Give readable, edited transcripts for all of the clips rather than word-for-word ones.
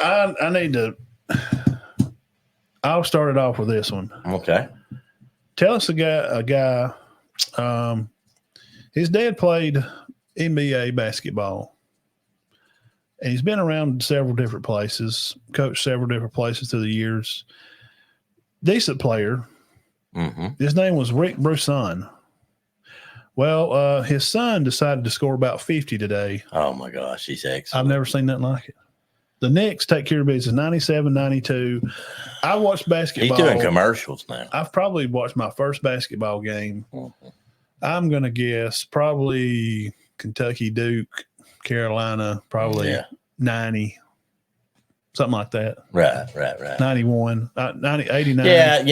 I need to. I'll start it off with this one. Okay. Tell us a guy. His dad played NBA basketball, and he's been around several different places, coached several different places through the years. Decent player. Mm-hmm. His name was Rick Broussard. Well, his son decided to score about 50 today. Oh, my gosh. He's excellent. I've never seen nothing like it. The Knicks take care of business 97, 92. I watched basketball. He's doing commercials now. I've probably watched my first basketball game. Mm-hmm. I'm going to guess probably Kentucky, Duke, Carolina, probably 90. Something like that. Right. 91, 89. Yeah,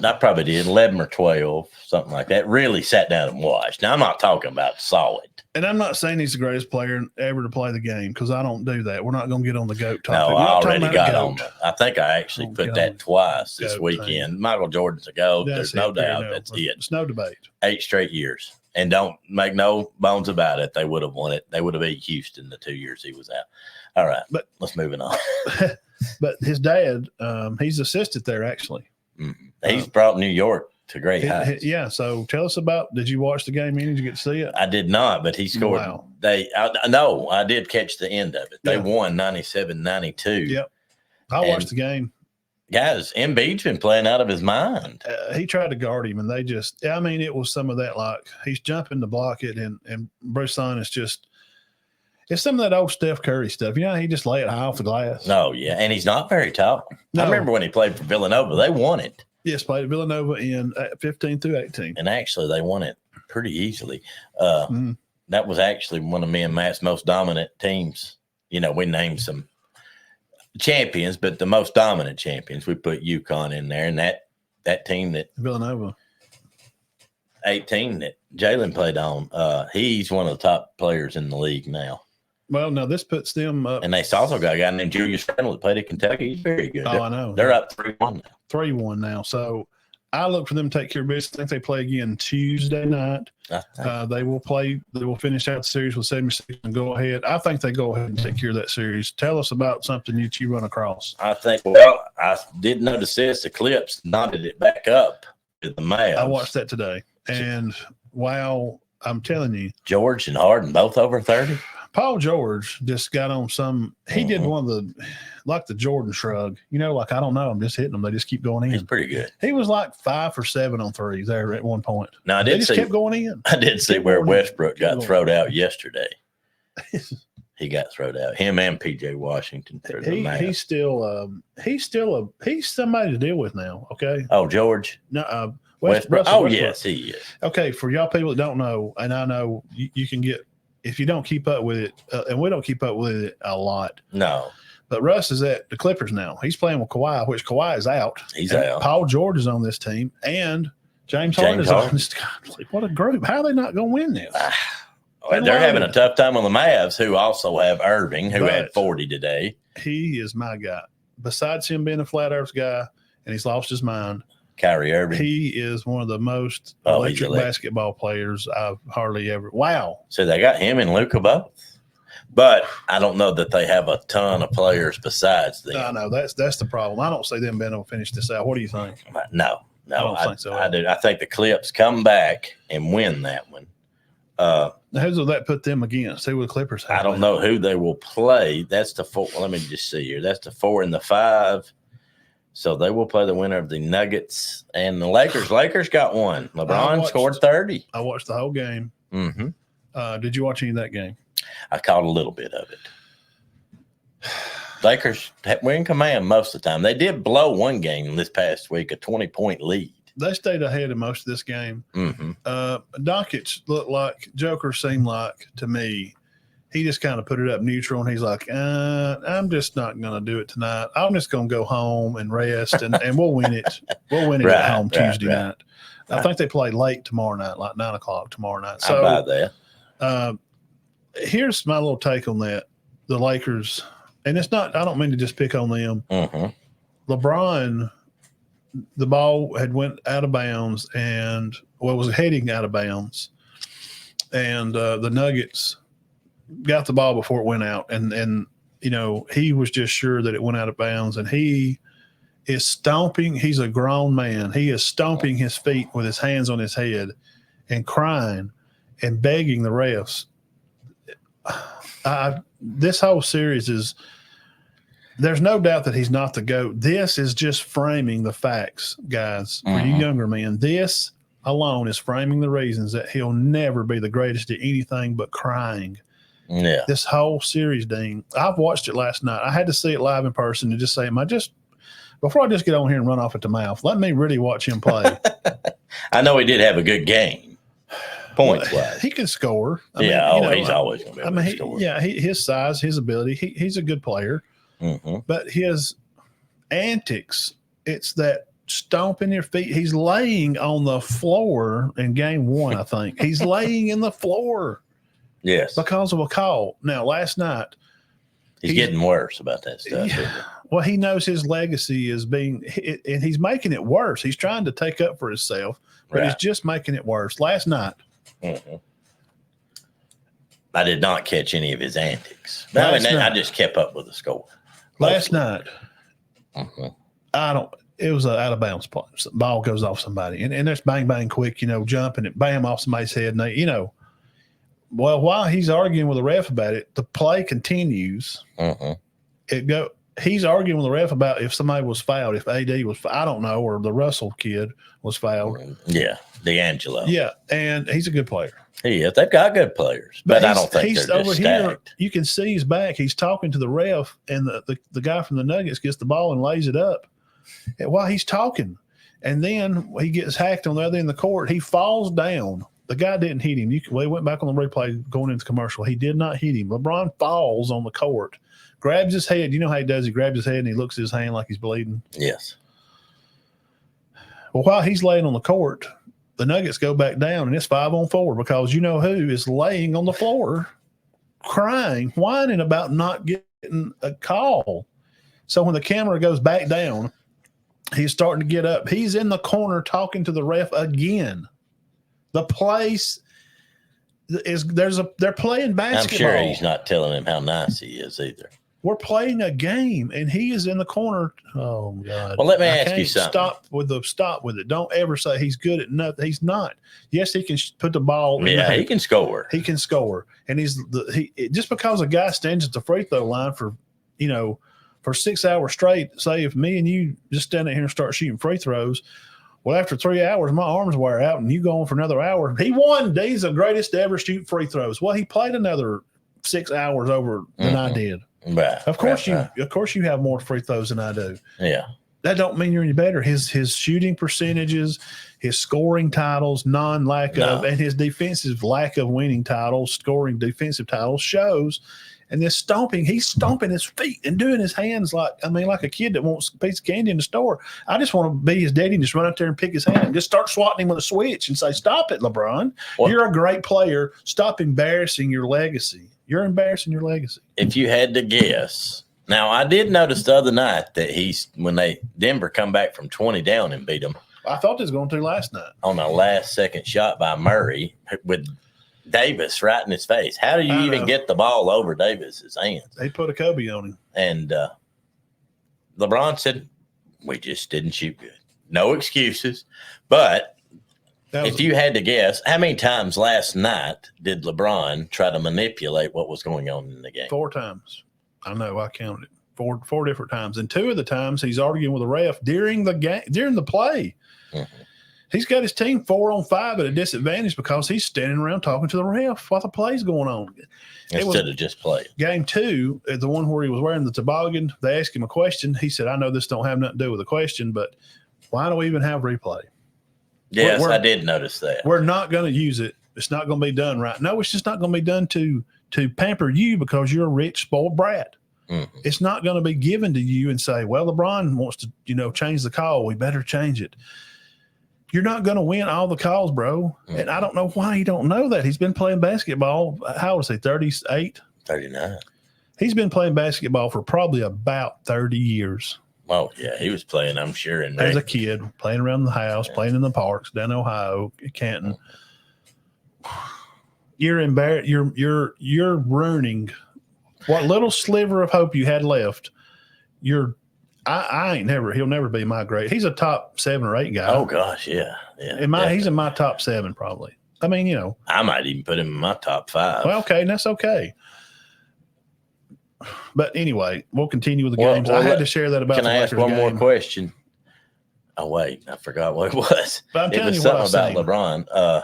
I probably did 11 or 12, something like that. Really sat down and watched. Now, I'm not talking about solid. And I'm not saying he's the greatest player ever to play the game because I don't do that. We're not going to get on the GOAT topic. No, I already got on that. I think I actually put that twice this weekend. Thing. Michael Jordan's a GOAT. There's no doubt. That's it. It's no debate. 8 straight years. And don't make no bones about it. They would have won it. They would have beat Houston the 2 years he was out. All right, but let's move it on. But his dad, he's assisted there actually. Mm-hmm. He's brought New York to great heights. Yeah. So tell us about. Did you watch the game? Did you get to see it? I did not, but he scored. Wow. I did catch the end of it. They won 97-92. Yep. I watched the game. Guys, Embiid's been playing out of his mind. He tried to guard him, and it was some of that, like he's jumping to block it, and Broussard is just. It's some of that old Steph Curry stuff. He just lay it high off the glass. Oh, yeah. And he's not very tall. No. I remember when he played for Villanova. They won it. Yes, played at Villanova in 15 through 18. And actually, they won it pretty easily. That was actually one of me and Matt's most dominant teams. We named some champions, but the most dominant champions, we put UConn in there. And that team that Villanova 18 that Jalen played on, he's one of the top players in the league now. Well, no, this puts them up. And they also got a guy named Julius Randle that played at Kentucky. He's very good. I know. They're up 3-1 now. 3-1 now. So I look for them to take care of business. I think they play again Tuesday night. They will finish out the series with 76 and go ahead. I think they go ahead and take care of that series. Tell us about something that you run across. I did notice this. The Clips knotted it back up with the Mavs. I watched that today. And wow, I'm telling you. George and Harden both over 30. Paul George just got on he did one of the Jordan shrug, like, I don't know, I'm just hitting them. They just keep going in. He's pretty good. He was like 5 for 7 on threes there at one point. Now, They just kept going in. I did see where Westbrook got thrown out yesterday. He got thrown out. Him and PJ Washington. He's somebody to deal with now. Okay. Oh, George. No, Westbrook. Yes, he is. Okay, for y'all people that don't know, and I know you can get. If you don't keep up with it, and we don't keep up with it a lot. No. But Russ is at the Clippers now. He's playing with Kawhi, which Kawhi is out. He's out. Paul George is on this team, and James Harden is on this team. What a group. How are they not going to win this? They're having a tough time on the Mavs, who also have Irving, who had 40 today. He is my guy. Besides him being a flat earth guy, and he's lost his mind, Kyrie Irving. He is one of the most electric basketball players I've hardly ever. Wow. So they got him and Luka both. But I don't know that they have a ton of players besides them. I know. That's the problem. I don't see them being able to finish this out. What do you think? No. I don't think so. I do. I think the Clips come back and win that one. Who will that put them against? Who will the Clippers have? I don't know who they will play. That's the 4. Let me just see here. That's the 4 and the 5. So they will play the winner of the Nuggets and the Lakers. Lakers got one. LeBron scored 30. I watched the whole game. Mm-hmm. Did you watch any of that game? I caught a little bit of it. Lakers were in command most of the time. They did blow one game this past week, a 20-point lead. They stayed ahead of most of this game. Mm-hmm. Doncic looked like, Joker seemed like, to me, he just kind of put it up neutral, and he's like, I'm just not going to do it tonight. I'm just going to go home and rest, and we'll win it. We'll win it at home Tuesday night. I think they play late tomorrow night, like 9 o'clock tomorrow night. So, how about that? Here's my little take on that. The Lakers, and it's not – I don't mean to just pick on them. Mm-hmm. LeBron, the ball had went out of bounds and was heading out of bounds, and the Nuggets – got the ball before it went out, and he was just sure that it went out of bounds, and he is stomping. He's a grown man. He is stomping his feet with his hands on his head and crying and begging the refs. This whole series is, there's no doubt that he's not the GOAT. This is just framing the facts, guys. For you younger men, this alone is framing the reasons that he'll never be the greatest at anything but crying. Yeah. This whole series, Dean, I've watched it last night. I had to see it live in person and just say, before I just get on here and run off at the mouth, let me really watch him play. I know he did have a good game, points wise. He can score. He's always going to be able to score. His size, his ability, he's a good player. But his antics, it's that stomping your feet. He's laying on the floor in game one, I think. He's laying in the floor. Yes. Because of a call. Now, last night. He's getting worse about that stuff. Well, he knows his legacy is being, and he's making it worse. He's trying to take up for himself, but he's just making it worse. Last night. I did not catch any of his antics. I just kept up with the score. Last night, it was an out of bounds play. Ball goes off somebody, and there's bang, bang, quick, jumping it, bam, off somebody's head. And they, well, while he's arguing with the ref about it, the play continues. He's arguing with the ref about if somebody was fouled, if AD was, I don't know, or the Russell kid was fouled. Yeah, D'Angelo. Yeah, and he's a good player. He is. They've got good players, but I don't think he's they're over just here. stacked. You can see his back. He's talking to the ref, and the guy from the Nuggets gets the ball and lays it up. And while he's talking, and then he gets hacked on the other end of the court. He falls down. The guy didn't hit him. He went back on the replay going into commercial. He did not hit him. LeBron falls on the court, grabs his head. You know how he does? He grabs his head and he looks at his hand like he's bleeding. Yes. Well, while he's laying on the court, the Nuggets go back down, and it's 5-on-4 because you know who is laying on the floor, crying, whining about not getting a call. So when the camera goes back down, he's starting to get up. He's in the corner talking to the ref again. The place is they're playing basketball. I'm sure he's not telling him how nice he is either. We're playing a game, and he is in the corner. Oh God! Well, let me ask you something. Stop with it. Don't ever say he's good at nothing. He's not. Yes, he can put the ball. Yeah, he can score. He can score, and just because a guy stands at the free throw line for 6 hours straight. Say if me and you just stand there and start shooting free throws. Well, after 3 hours, my arms wear out, and you go on for another hour. He won. He's the greatest to ever shoot free throws. Well, he played another 6 hours over than I did. Right. Of course you have more free throws than I do. Yeah. That don't mean you're any better. His shooting percentages, his scoring titles, and his defensive lack of winning titles, scoring defensive titles shows. And this stomping, he's stomping his feet and doing his hands like a kid that wants a piece of candy in the store. I just want to be his daddy and just run up there and pick his hand and just start swatting him with a switch and say, "Stop it, LeBron. You're a great player. Stop embarrassing your legacy. You're embarrassing your legacy." If you had to guess. Now, I did notice the other night that when Denver come back from 20 down and beat them. I thought they was going to last night. On a last-second shot by Murray with Davis right in his face. How do you even get the ball over Davis's hands? They put a Kobe on him. And LeBron said, "We just didn't shoot good." No excuses. But if you had to guess, how many times last night did LeBron try to manipulate what was going on in the game? 4 times. I know. I counted it. Four different times. And 2 of the times he's arguing with the ref during the game, during the play. He's got his team 4-on-5 at a disadvantage because he's standing around talking to the ref while the play's going on. Instead of just playing. Game 2, the one where he was wearing the toboggan, they asked him a question. He said, "I know this don't have nothing to do with the question, but why do we even have replay?" Yes, I did notice that. We're not going to use it. It's not going to be done right. No, it's just not going to be done to pamper you because you're a rich, spoiled brat. It's not going to be given to you and say, "Well, LeBron wants to, change the call. We better change it." You're not going to win all the calls, bro. And I don't know why you don't know that. He's been playing basketball. How old is he? 38? 39. He's been playing basketball for probably about 30 years. Oh, yeah. He was playing, I'm sure. As a kid, playing around the house, playing in the parks down in Ohio, Canton. You're embarrassed. You're ruining what little sliver of hope you had left, he'll never be my grade. He's a top 7 or 8 guy. Oh gosh, yeah. He's in my top 7 probably. I mean, I might even put him in my top 5. Well, okay, and that's okay. But anyway, we'll continue with the games. I had to share that about Can the I ask Lakers one more game. question? Oh, wait, I forgot what it was. But I'm it telling was you what something about LeBron.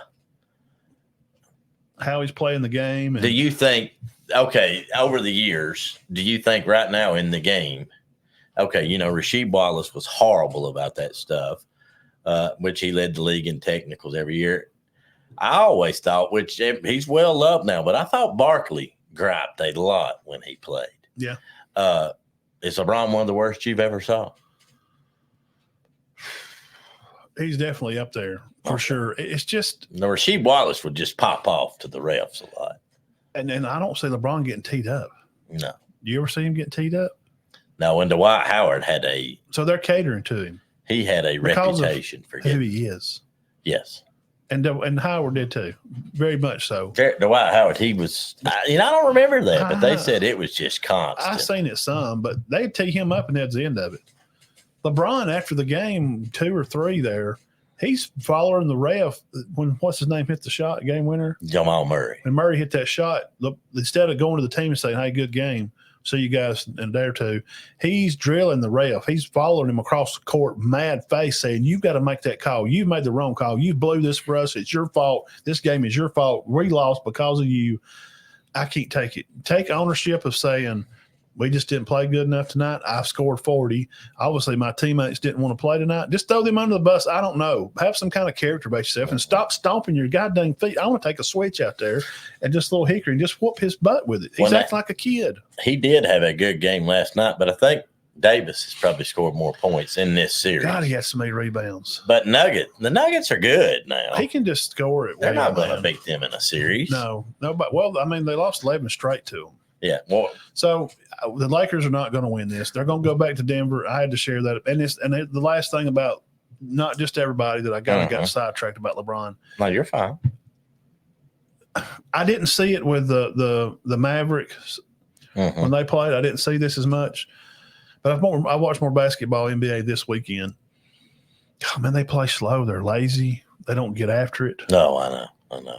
How he's playing the game. Do you think, over the years, do you think right now in the game, Rasheed Wallace was horrible about that stuff, which he led the league in technicals every year. I always thought, which he's well loved now, but I thought Barkley griped a lot when he played. Yeah. Is LeBron one of the worst you've ever saw? He's definitely up there for sure. It's just Rasheed Wallace would just pop off to the refs a lot. And I don't see LeBron getting teed up. No. Do you ever see him getting teed up? No, and Dwight Howard had so they're catering to him. He had a reputation for who he is. Yes. And Howard did too. Very much so. Dwight Howard, he was, I don't remember that, but they said it was just constant. I seen it some, but they'd tee him up and that's the end of it. LeBron, after the game, 2 or 3 there, he's following the ref when, what's his name, hit the shot, game winner? Jamal Murray. And Murray hit that shot. Instead of going to the team and saying, hey, good game, see you guys in a day or two, he's drilling the ref. He's following him across the court, mad face, saying, you've got to make that call. You made the wrong call. You blew this for us. It's your fault. This game is your fault. We lost because of you. I can't take it. Take ownership of saying, we just didn't play good enough tonight. I've scored 40. Obviously, my teammates didn't want to play tonight. Just throw them under the bus. I don't know. Have some kind of character about yourself and stop stomping your goddamn feet. I want to take a switch out there and just a little hickory and just whoop his butt with it. He's acting like a kid. He did have a good game last night, but I think Davis has probably scored more points in this series. God, he has so many rebounds. But the Nuggets are good now. He can just score it. They're not going to beat them in a series. No. But well, I mean, they lost 11 straight to them. Yeah. Well, so the Lakers are not going to win this. They're going to go back to Denver. I had to share that. And the last thing about not just everybody that I got sidetracked about LeBron. No, you're fine. I didn't see it with the Mavericks when they played. I didn't see this as much. But I watched more basketball NBA this weekend. God, man, they play slow. They're lazy. They don't get after it. No, I know.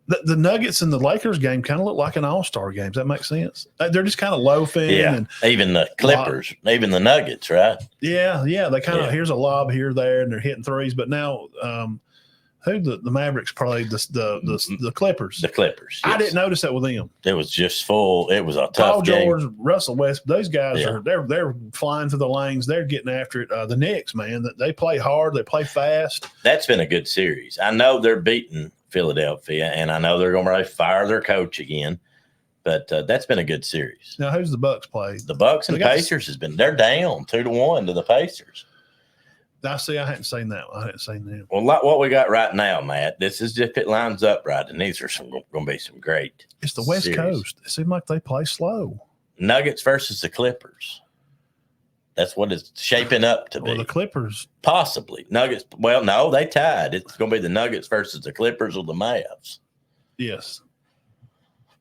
The Nuggets and the Lakers game kind of look like an all-star game. Does that make sense? They're just kind of loafing. Yeah, and even the Clippers, even the Nuggets, right? Yeah. They kind of, here's a lob here, there, and they're hitting threes. But now who the Mavericks played? The Clippers. The Clippers. Yes. I didn't notice that with them. It was just full. It was a tough Paul game. George, Russell Westbrook, those guys they're flying through the lanes. They're getting after it. The Knicks, man, they play hard. They play fast. That's been a good series. I know they're beating Philadelphia, and I know they're going to fire their coach again. But that's been a good series. Now, who's the Bucks play? The Bucks and Pacers they're down 2-1 to the Pacers. I see. I hadn't seen that. I hadn't seen that. Well, like what we got right now, Matt. This is if it lines up right, and these are going to be some great. It's the West series. Coast. It seems like they play slow. Nuggets versus the Clippers. That's what it's shaping up to be. Well, the Clippers. Possibly. Nuggets. Well, no, they tied. It's going to be the Nuggets versus the Clippers or the Mavs. Yes.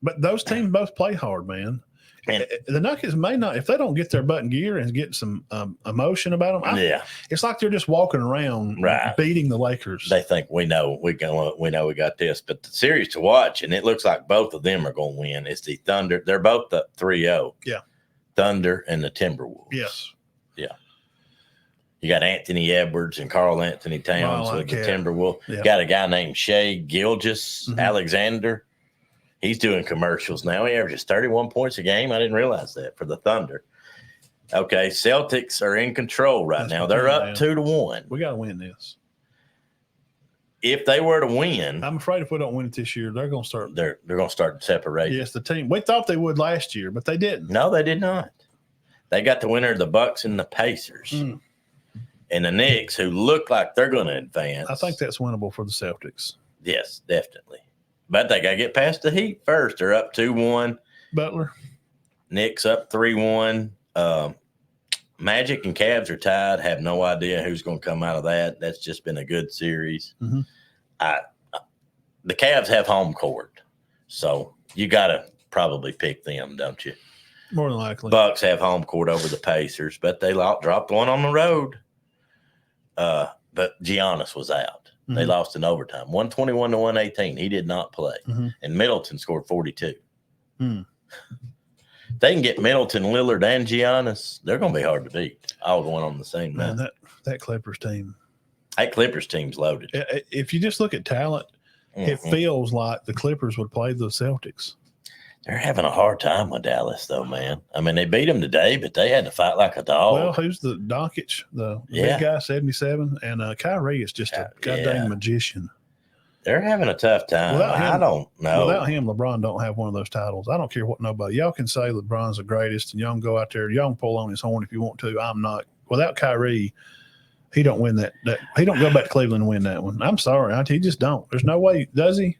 But those teams both play hard, man. And the Nuggets may not, if they don't get their butt in gear and get some emotion about them. It's like they're just walking around beating the Lakers. They think we know we got this, but the series to watch, and it looks like both of them are going to win. It's the Thunder. They're both the 3-0. Yeah. Thunder and the Timberwolves. Yes. Yeah. You got Anthony Edwards and Karl Anthony Towns with the Timberwolves. Yeah. Got a guy named Shai Gilgeous-Alexander. He's doing commercials now. He averages 31 points a game. I didn't realize that for the Thunder. Okay, Celtics are in control right now. They're up 2-1. We got to win this. If they were to win, I'm afraid if we don't win it this year, they're going to start. They're going to start separating. Yes, the team. We thought they would last year, but they didn't. No, they did not. They got the winner of the Bucks and the Pacers, and the Knicks, who look like they're going to advance. I think that's winnable for the Celtics. Yes, definitely. But they got to get past the Heat first. They're up 2-1. Butler. Knicks up 3-1. Magic and Cavs are tied. Have no idea who's going to come out of that. That's just been a good series. Mm-hmm. The Cavs have home court, so you got to probably pick them, don't you? More than likely. Bucks have home court over the Pacers, but they dropped one on the road. But Giannis was out. Mm-hmm. They lost in overtime, 121 to 118. He did not play. Mm-hmm. And Middleton scored 42. They can get Middleton, Lillard, and Giannis. They're going to be hard to beat. All going on the same night. That Clippers team. That Clippers team's loaded. If you just look at talent, it feels like the Clippers would play the Celtics. They're having a hard time with Dallas, though, man. I mean, they beat them today, but they had to fight like a dog. Well, who's the Doncic, the big guy, 77, and Kyrie is just a goddamn magician. They're having a tough time. I don't know. Without him, LeBron don't have one of those titles. I don't care what nobody. Y'all can say LeBron's the greatest, and y'all can go out there. Y'all can pull on his horn if you want to. I'm not. Without Kyrie, he don't win that. He don't go back to Cleveland and win that one. I'm sorry. He just don't. There's no way. Does he?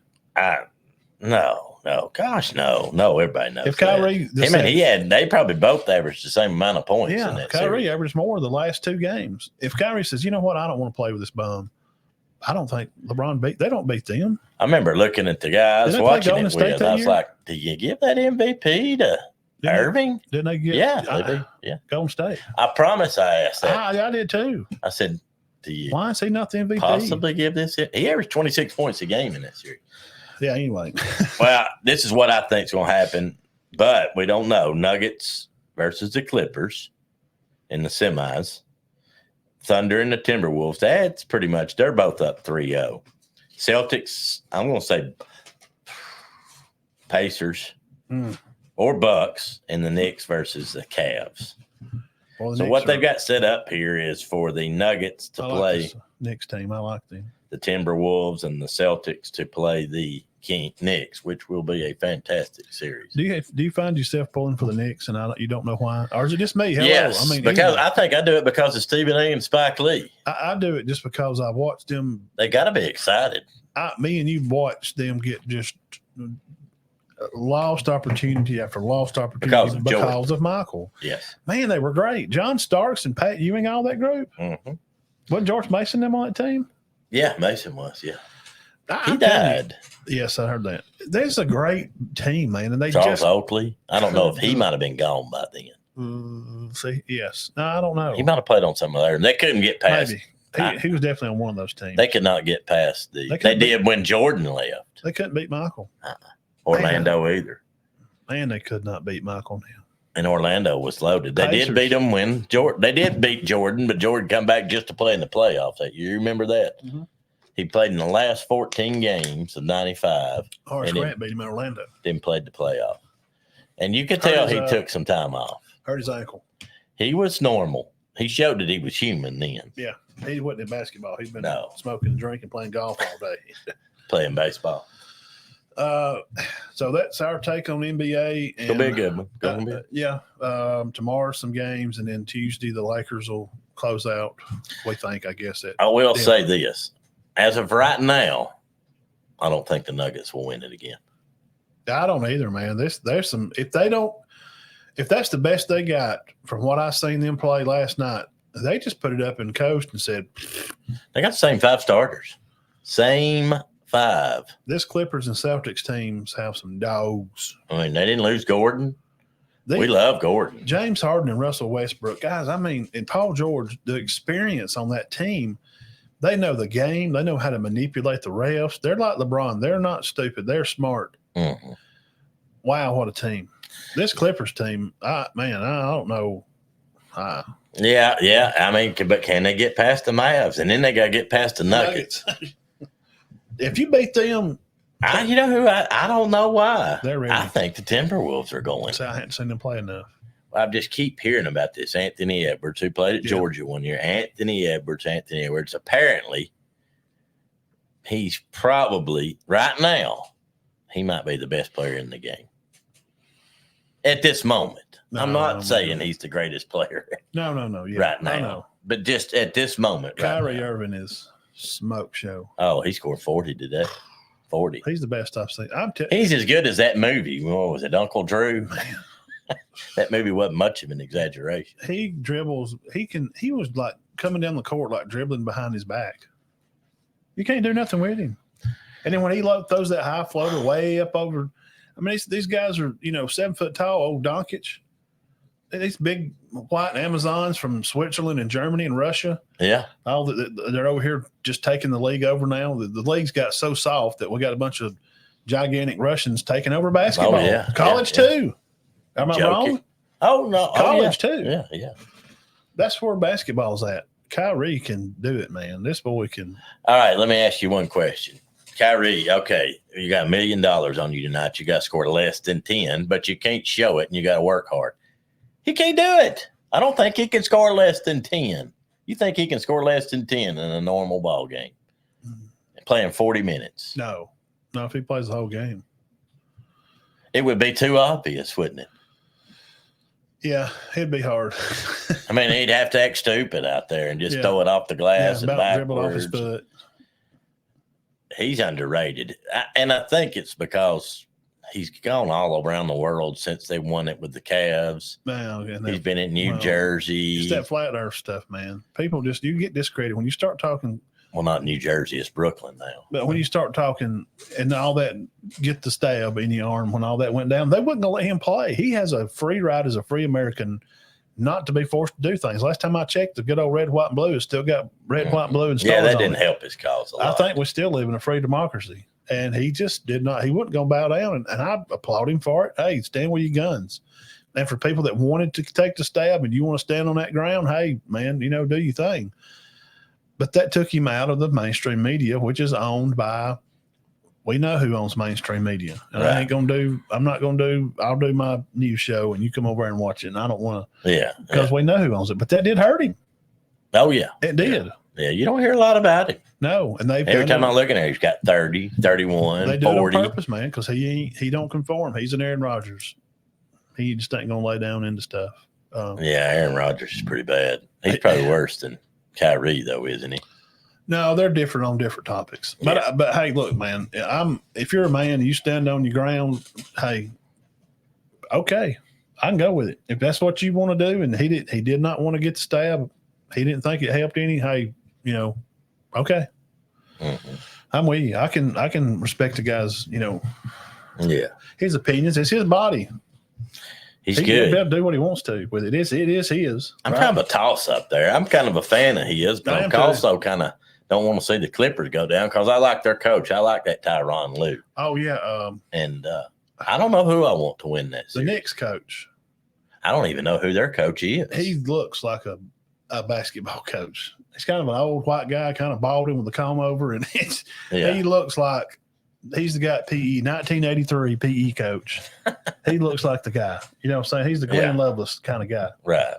No. Gosh, no. Everybody knows. If Kyrie, they probably both averaged the same amount of points. Yeah, in that Kyrie series. averaged more the last two games. If Kyrie says, you know what, I don't want to play with this bum, I don't think LeBron they don't beat them. I remember looking at the guys watching it with. I was like, "Do you give that MVP to Irving?" Didn't they get? Yeah, Golden State. I promise I asked that. I did too. I said, "Do you? Why is he not the MVP? Possibly give this?" He averaged 26 points a game in that series. Yeah. Anyway. Well, this is what I think is going to happen, but we don't know. Nuggets versus the Clippers in the semis. Thunder and the Timberwolves. That's pretty much. They're both up 3-0. Celtics. I'm going to say Pacers or Bucks, and the Knicks versus the Cavs. Well, so what they've got set up here is for the Nuggets to play this Knicks team. I like them. The Timberwolves and the Celtics to play the Knicks, which will be a fantastic series. Do you find yourself pulling for the Knicks, and you don't know why, or is it just me? Hello? Yes, I think I do it because of Stephen A. and Spike Lee. I do it just because I've watched them. They got to be excited. Me and you watched them get just lost opportunity after lost opportunity because of Michael. Yes, man, they were great. John Starks and Pat Ewing, all that group. Mm-hmm. Wasn't George Mason them on that team? Yeah, Mason was. Yeah, he died. Yes, I heard that. There's a great team, man, and Charles Oakley. I don't know if he might have been gone by then. Yes, no, I don't know. He might have played on some of theirs. They couldn't get past. Maybe he was definitely on one of those teams. They could not get past They did when Jordan left. They couldn't beat Michael. Orlando either. Man, they could not beat Michael now. And Orlando was loaded. They did beat them when Jordan. They did beat Jordan, but Jordan come back just to play in the playoffs that year. You remember that? Mm-hmm. He played in the last 14 games of 95. Horace Grant beat him in Orlando. Then played the playoff. And you could tell he took some time off. Hurt his ankle. He was normal. He showed that he was human then. Yeah. He wasn't in basketball. He's been smoking and drinking, playing golf all day. Playing baseball. So that's our take on NBA. It'll be a good one. Tomorrow some games, and then Tuesday the Lakers will close out. We think, I guess. I will say this. As of right now, I don't think the Nuggets will win it again. I don't either, man. There's some if that's the best they got from what I seen them play last night, they just put it up in coast and said they got the same 5 starters. Same 5. This Clippers and Celtics teams have some dogs. I mean, they didn't lose Gordon. We love Gordon. James Harden and Russell Westbrook. Guys, I mean, and Paul George, the experience on that team. They know the game. They know how to manipulate the refs. They're like LeBron. They're not stupid. They're smart. Mm-hmm. Wow, what a team. This Clippers team, I don't know. Yeah. I mean, but can they get past the Mavs? And then they got to get past the Nuggets. If you beat them. I don't know why. They're ready. I think the Timberwolves are going. I hadn't seen them play enough. I just keep hearing about this. Anthony Edwards, who played at Georgia one year. Anthony Edwards. Apparently, he's probably, right now, he might be the best player in the game. At this moment. I'm not saying he's the greatest player. No. Yeah, right now. But just at this moment. Kyrie Irving is smoke show. Oh, he scored 40 today. 40. He's the best I've seen. He's as good as that movie. What was it, Uncle Drew? Man. That movie wasn't much of an exaggeration. He dribbles. He was like coming down the court, like dribbling behind his back. You can't do nothing with him. And then when he throws that high floater way up over, I mean, these guys are, 7 foot tall, old Doncic. these big white Amazons from Switzerland and Germany and Russia. Yeah. They're over here just taking the league over now. The league's got so soft that we got a bunch of gigantic Russians taking over basketball. Oh, yeah. College too. Am I wrong? Oh, no. College too. Yeah, yeah. That's where basketball's at. Kyrie can do it, man. This boy can. All right, let me ask you one question. Kyrie, okay, you got $1 million on you tonight. You got to score less than 10, but you can't show it, and you got to work hard. He can't do it. I don't think he can score less than 10. You think he can score less than 10 in a normal ball game? Playing 40 minutes. No, if he plays the whole game. It would be too obvious, wouldn't it? Yeah, it'd be hard. I mean, he'd have to act stupid out there and just throw it off the glass and dribble off his backwards. foot. He's underrated. And I think it's because he's gone all around the world since they won it with the Cavs. He's been in New Jersey. It's that flat earth stuff, man. People you get discredited when you start talking. Well, not New Jersey, it's Brooklyn now. But when you start talking and all that, get the stab in your arm when all that went down, they wasn't going to let him play. He has a free right as a free American not to be forced to do things. Last time I checked, the good old red, white, and blue has still got red, white, and blue and stars. Yeah, that didn't help his cause a lot. I think we still live in a free democracy. And he just did not, he wasn't going to bow down. And I applaud him for it. Hey, stand with your guns. And for people that wanted to take the stab and you want to stand on that ground, hey, man, do your thing. But that took him out of the mainstream media, which is owned by, we know who owns mainstream media. And I'll do my news show and you come over and watch it. And I don't want to. Yeah. Because we know who owns it. But that did hurt him. Oh, yeah. It did. Yeah, you don't hear a lot about it. No. And every time I look at him, he's got 30, 31, they 40. Do it on purpose, man, because he don't conform. He's an Aaron Rodgers. He just ain't going to lay down into stuff. Yeah, Aaron Rodgers is pretty bad. He's probably worse than Kyrie, though, isn't he? No, they're different on different topics. But hey, look, man, if you're a man and you stand on your ground, hey, okay, I can go with it. If that's what you want to do, and he did not want to get the stab, he didn't think it helped any. Hey, okay, I'm with you. I can respect the guy's, yeah, his opinions. It's his body. He's good. He'll do what he wants to with it. It is his. I'm kind of a toss up there. I'm kind of a fan of his, but I'm also kind of don't want to see the Clippers go down because I like their coach. I like that Tyronn Lue. Oh yeah. And I don't know who I want to win that series. The Knicks coach. I don't even know who their coach is. He looks like a basketball coach. He's kind of an old white guy, kind of balding with a comb over, and he looks like he's the guy at PE, 1983 PE coach. He looks like the guy. You know what I'm saying? He's the Glenn Loveless kind of guy. Right.